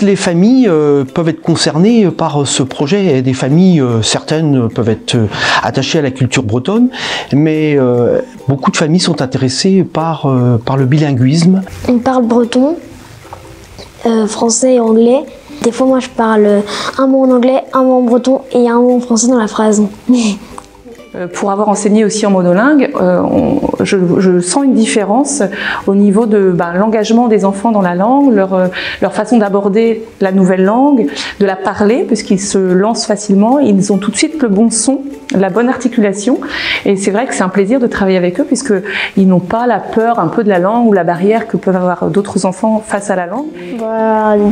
toutes les familles peuvent être concernées par ce projet. Et des familles, certaines peuvent être attachées à la culture bretonne, mais beaucoup de familles sont intéressées par le bilinguisme. On parle breton, français et anglais. Des fois, moi, je parle un mot en anglais, un mot en breton et un mot en français dans la phrase. Pour avoir enseigné aussi en monolingue, je sens une différence au niveau de l'engagement des enfants dans la langue, leur façon d'aborder la nouvelle langue, de la parler, puisqu'ils se lancent facilement, ils ont tout de suite le bon son, la bonne articulation, et c'est vrai que c'est un plaisir de travailler avec eux, puisqu'ils n'ont pas la peur un peu de la langue ou la barrière que peuvent avoir d'autres enfants face à la langue.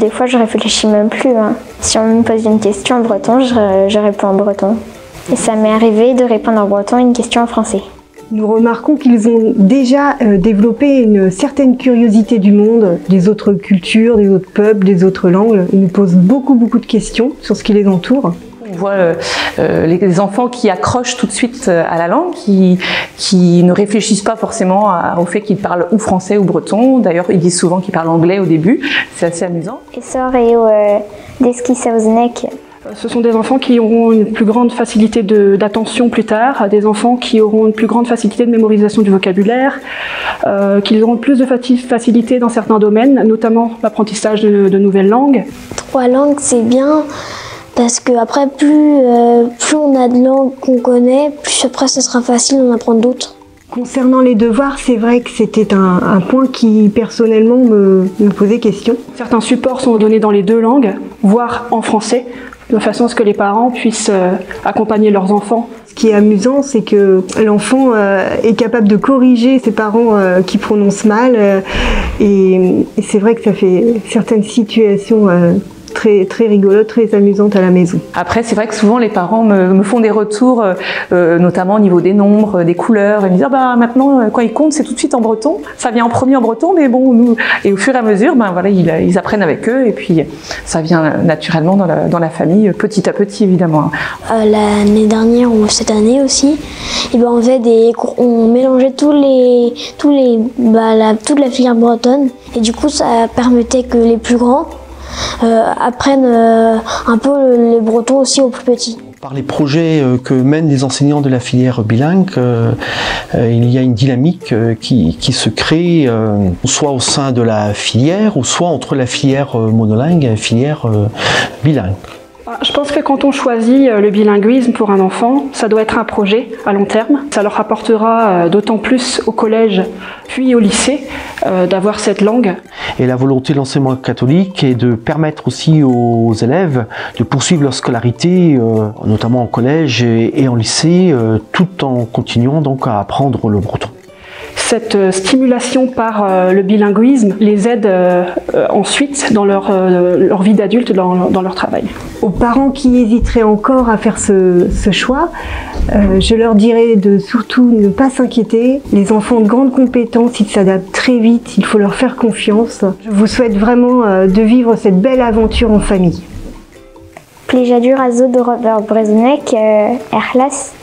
Des fois, je réfléchis même plus. Si on me pose une question en breton, je réponds en breton. Et ça m'est arrivé de répondre en breton à une question en français. Nous remarquons qu'ils ont déjà développé une certaine curiosité du monde, des autres cultures, des autres peuples, des autres langues. Ils nous posent beaucoup de questions sur ce qui les entoure. On voit les enfants qui accrochent tout de suite à la langue, qui ne réfléchissent pas forcément au fait qu'ils parlent ou français ou breton. D'ailleurs, ils disent souvent qu'ils parlent anglais au début. C'est assez amusant. Ce sont des enfants qui auront une plus grande facilité d'attention plus tard, des enfants qui auront une plus grande facilité de mémorisation du vocabulaire, qui auront plus de facilité dans certains domaines, notamment l'apprentissage de nouvelles langues. 3 langues, c'est bien, parce que après, plus on a de langues qu'on connaît, plus après, ce sera facile d'en apprendre d'autres. Concernant les devoirs, c'est vrai que c'était un point qui, personnellement, me posait question. Certains supports sont donnés dans les 2 langues, voire en français, de façon à ce que les parents puissent accompagner leurs enfants. Ce qui est amusant, c'est que l'enfant est capable de corriger ses parents qui prononcent mal, et c'est vrai que ça fait certaines situations très rigolotes, très amusantes à la maison. Après, c'est vrai que souvent les parents me font des retours, notamment au niveau des nombres, des couleurs. Ils me disent maintenant, quand ils comptent, c'est tout de suite en breton. Ça vient en premier en breton, mais bon, nous, et au fur et à mesure, ils apprennent avec eux, et puis ça vient naturellement dans la famille, petit à petit, évidemment. L'année dernière ou cette année aussi, on faisait on mélangeait toute la filière bretonne, et du coup, ça permettait que les plus grands apprennent un peu les bretons aussi aux plus petits. Par les projets que mènent les enseignants de la filière bilingue, il y a une dynamique qui se crée soit au sein de la filière ou soit entre la filière monolingue et la filière bilingue. Je pense que quand on choisit le bilinguisme pour un enfant, ça doit être un projet à long terme. Ça leur apportera d'autant plus au collège puis au lycée d'avoir cette langue. Et la volonté de l'enseignement catholique est de permettre aussi aux élèves de poursuivre leur scolarité, notamment en collège et en lycée, tout en continuant donc à apprendre le breton. Cette stimulation par le bilinguisme les aide ensuite dans leur vie d'adulte, dans leur travail. Aux parents qui hésiteraient encore à faire ce choix, je leur dirais de surtout ne pas s'inquiéter. Les enfants ont de grandes compétences, ils s'adaptent très vite, il faut leur faire confiance. Je vous souhaite vraiment de vivre cette belle aventure en famille. Plejadur a zo de Robert Brezonek, Erlas.